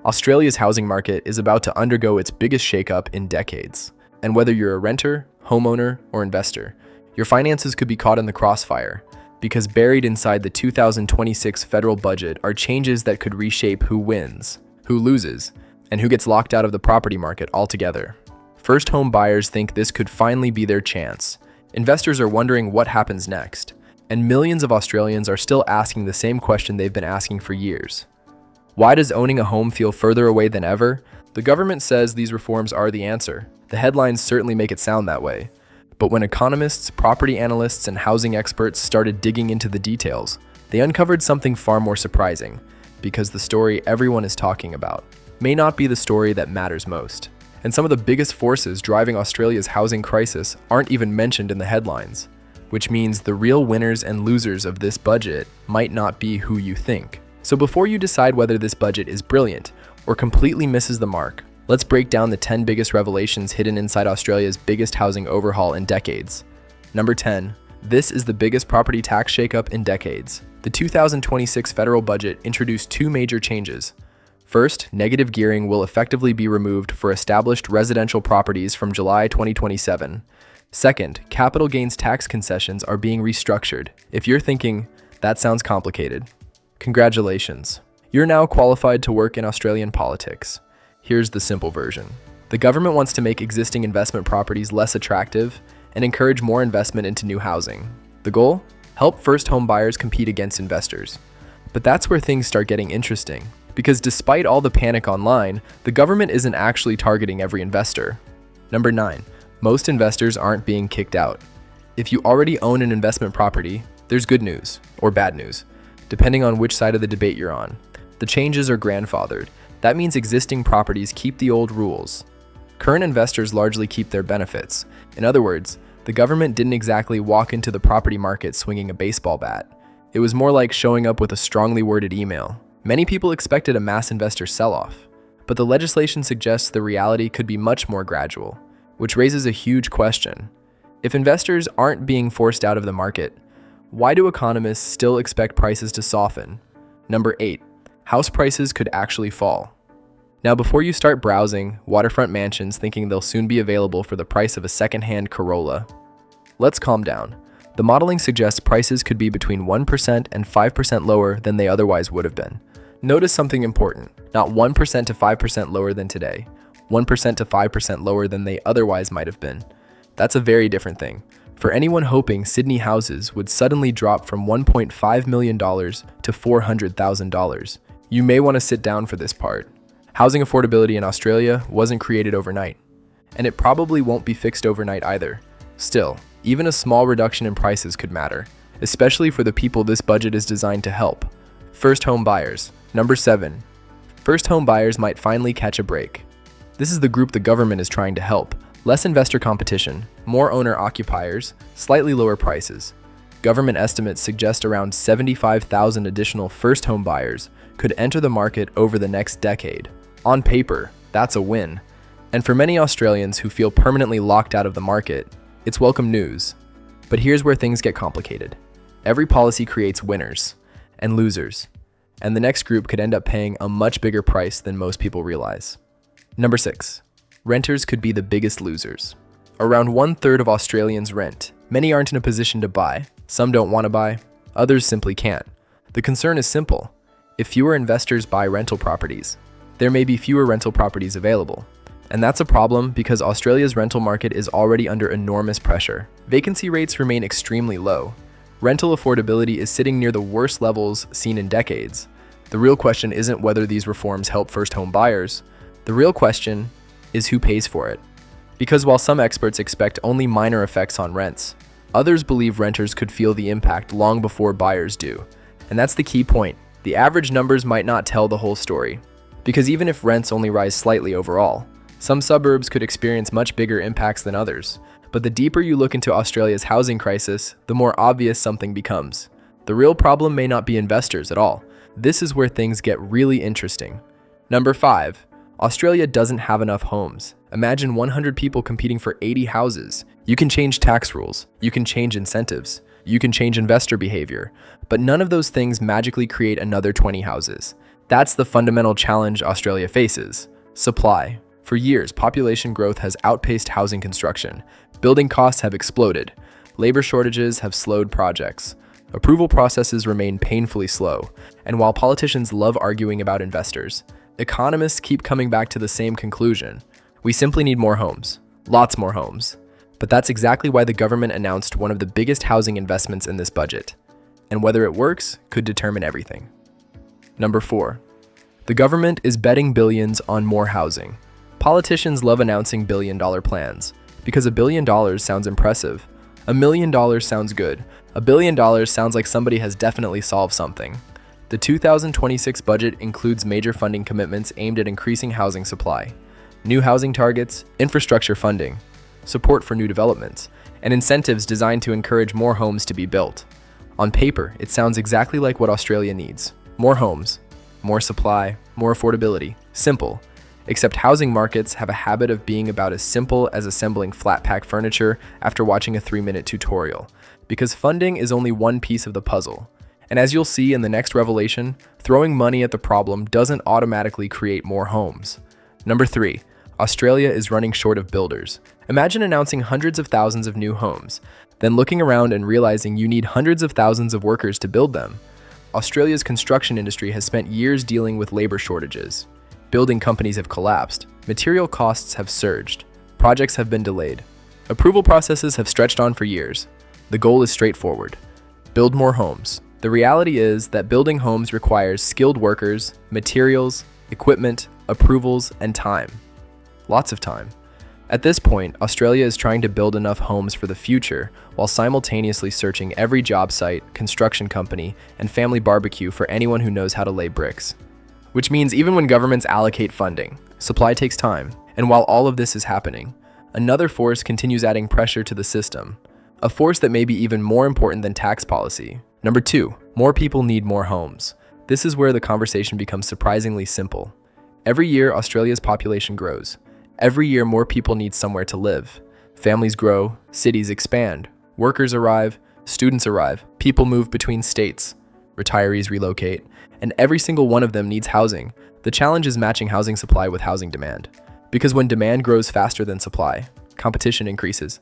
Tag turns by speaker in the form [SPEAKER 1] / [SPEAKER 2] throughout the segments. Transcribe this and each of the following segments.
[SPEAKER 1] Australia's housing market is about to undergo its biggest shakeup in decades. And whether you're a renter, homeowner, or investor, your finances could be caught in the crossfire, because buried inside the 2026 federal budget are changes that could reshape who wins, who loses, and who gets locked out of the property market altogether. First home buyers think this could finally be their chance. Investors are wondering what happens next, and millions of Australians are still asking the same question they've been asking for years. Why does owning a home feel further away than ever? The government says these reforms are the answer. The headlines certainly make it sound that way. But when economists, property analysts, and housing experts started digging into the details, they uncovered something far more surprising, because the story everyone is talking about may not be the story that matters most. And some of the biggest forces driving Australia's housing crisis aren't even mentioned in the headlines, which means the real winners and losers of this budget might not be who you think. So before you decide whether this budget is brilliant or completely misses the mark, let's break down the 10 biggest revelations hidden inside Australia's biggest housing overhaul in decades. Number 10. This is the biggest property tax shakeup in decades. The 2026 federal budget introduced two major changes. First, negative gearing will effectively be removed for established residential properties from July 2027. Second, capital gains tax concessions are being restructured. If you're thinking, that sounds complicated, congratulations. You're now qualified to work in Australian politics. Here's the simple version. The government wants to make existing investment properties less attractive and encourage more investment into new housing. The goal? Help first home buyers compete against investors. But that's where things start getting interesting, because despite all the panic online, the government isn't actually targeting every investor. Number 9. Most investors aren't being kicked out. If you already own an investment property, there's good news or bad news, depending on which side of the debate you're on. The changes are grandfathered. That means existing properties keep the old rules. Current investors largely keep their benefits. In other words, the government didn't exactly walk into the property market swinging a baseball bat. It was more like showing up with a strongly worded email. Many people expected a mass investor sell-off, but the legislation suggests the reality could be much more gradual, which raises a huge question. If investors aren't being forced out of the market, why do economists still expect prices to soften? Number 8. House prices could actually fall. Now, before you start browsing waterfront mansions thinking they'll soon be available for the price of a second-hand Corolla, let's calm down. The modeling suggests prices could be between 1% and 5% lower than they otherwise would have been. Notice something important, not 1% to 5% lower than today, 1% to 5% lower than they otherwise might have been. That's a very different thing. For anyone hoping Sydney houses would suddenly drop from $1.5 million to $400,000, you may want to sit down for this part. Housing affordability in Australia wasn't created overnight, and it probably won't be fixed overnight either. Still, even a small reduction in prices could matter, especially for the people this budget is designed to help. First home buyers. Number 7. First home buyers might finally catch a break. This is the group the government is trying to help. Less investor competition, more owner-occupiers, slightly lower prices. Government estimates suggest around 75,000 additional first home buyers could enter the market over the next decade. On paper, that's a win. And for many Australians who feel permanently locked out of the market, it's welcome news. But here's where things get complicated. Every policy creates winners and losers, and the next group could end up paying a much bigger price than most people realize. Number 6. Renters could be the biggest losers. Around 1/3 of Australians rent. Many aren't in a position to buy. Some don't want to buy. Others simply can't. The concern is simple. If fewer investors buy rental properties, there may be fewer rental properties available. And that's a problem because Australia's rental market is already under enormous pressure. Vacancy rates remain extremely low. Rental affordability is sitting near the worst levels seen in decades. The real question isn't whether these reforms help first home buyers. The real question is who pays for it. Because while some experts expect only minor effects on rents, others believe renters could feel the impact long before buyers do. And that's the key point. The average numbers might not tell the whole story. Because even if rents only rise slightly overall, some suburbs could experience much bigger impacts than others. But the deeper you look into Australia's housing crisis, the more obvious something becomes. The real problem may not be investors at all. This is where things get really interesting. Number 5. Australia doesn't have enough homes. Imagine 100 people competing for 80 houses. You can change tax rules, you can change incentives, you can change investor behavior, but none of those things magically create another 20 houses. That's the fundamental challenge Australia faces: supply. For years, population growth has outpaced housing construction. Building costs have exploded. Labor shortages have slowed projects. Approval processes remain painfully slow. And while politicians love arguing about investors, economists keep coming back to the same conclusion. We simply need more homes. Lots more homes. But that's exactly why the government announced one of the biggest housing investments in this budget. And whether it works could determine everything. Number 4. The government is betting billions on more housing. Politicians love announcing billion-dollar plans because $1 billion sounds impressive. $1 million sounds good. $1 billion sounds like somebody has definitely solved something. The 2026 budget includes major funding commitments aimed at increasing housing supply, new housing targets, infrastructure funding, support for new developments, and incentives designed to encourage more homes to be built. On paper, it sounds exactly like what Australia needs: more homes, more supply, more affordability. Simple. Except housing markets have a habit of being about as simple as assembling flat-pack furniture after watching a 3-minute tutorial, because funding is only one piece of the puzzle. And as you'll see in the next revelation, throwing money at the problem doesn't automatically create more homes. Number 3. Australia is running short of builders. Imagine announcing hundreds of thousands of new homes, then looking around and realizing you need hundreds of thousands of workers to build them. Australia's construction industry has spent years dealing with labor shortages. Building companies have collapsed, material costs have surged, projects have been delayed, approval processes have stretched on for years. The goal is straightforward: build more homes. The reality is that building homes requires skilled workers, materials, equipment, approvals, and time. Lots of time. At this point, Australia is trying to build enough homes for the future while simultaneously searching every job site, construction company, and family barbecue for anyone who knows how to lay bricks. Which means even when governments allocate funding, supply takes time. And while all of this is happening, another force continues adding pressure to the system, a force that may be even more important than tax policy. Number 2, more people need more homes. This is where the conversation becomes surprisingly simple. Every year, Australia's population grows. Every year, more people need somewhere to live. Families grow, cities expand, workers arrive, students arrive, people move between states, retirees relocate, and every single one of them needs housing. The challenge is matching housing supply with housing demand. Because when demand grows faster than supply, competition increases.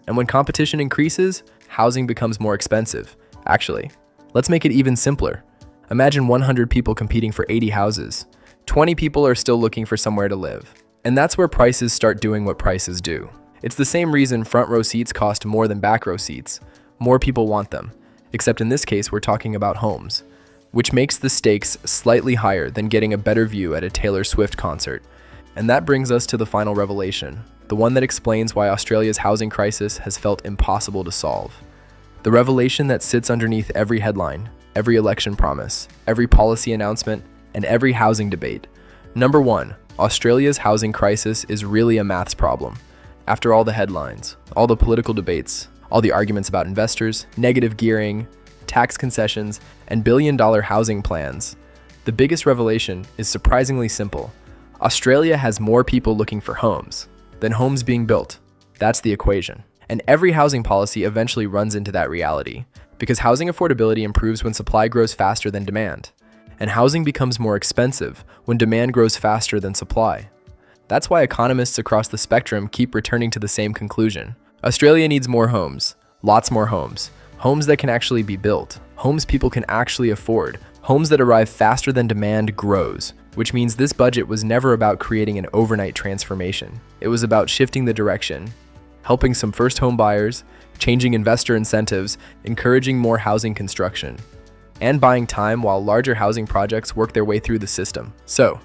[SPEAKER 1] And when competition increases, housing becomes more expensive. Actually, let's make it even simpler. Imagine 100 people competing for 80 houses. 20 people are still looking for somewhere to live. And that's where prices start doing what prices do. It's the same reason front row seats cost more than back row seats. More people want them. Except in this case, we're talking about homes, which makes the stakes slightly higher than getting a better view at a Taylor Swift concert. And that brings us to the final revelation, the one that explains why Australia's housing crisis has felt impossible to solve. The revelation that sits underneath every headline, every election promise, every policy announcement, and every housing debate. Number 1, Australia's housing crisis is really a maths problem. After all the headlines, all the political debates, all the arguments about investors, negative gearing, tax concessions, and billion-dollar housing plans, the biggest revelation is surprisingly simple. Australia has more people looking for homes than homes being built. That's the equation. And every housing policy eventually runs into that reality, because housing affordability improves when supply grows faster than demand, and housing becomes more expensive when demand grows faster than supply. That's why economists across the spectrum keep returning to the same conclusion. Australia needs more homes, lots more homes, homes that can actually be built, homes people can actually afford, homes that arrive faster than demand grows, which means this budget was never about creating an overnight transformation. It was about shifting the direction, helping some first home buyers, changing investor incentives, encouraging more housing construction, and buying time while larger housing projects work their way through the system. So,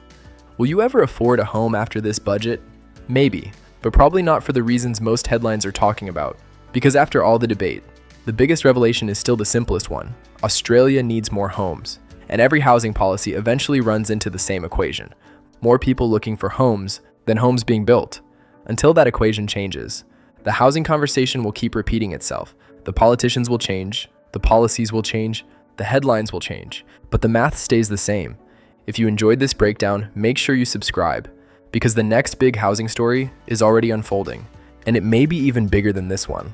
[SPEAKER 1] will you ever afford a home after this budget? Maybe, but probably not for the reasons most headlines are talking about. Because after all the debate, the biggest revelation is still the simplest one. Australia needs more homes, and every housing policy eventually runs into the same equation. More people looking for homes than homes being built. Until that equation changes, the housing conversation will keep repeating itself. The politicians will change, the policies will change, the headlines will change, but the math stays the same. If you enjoyed this breakdown, make sure you subscribe, because the next big housing story is already unfolding, and it may be even bigger than this one.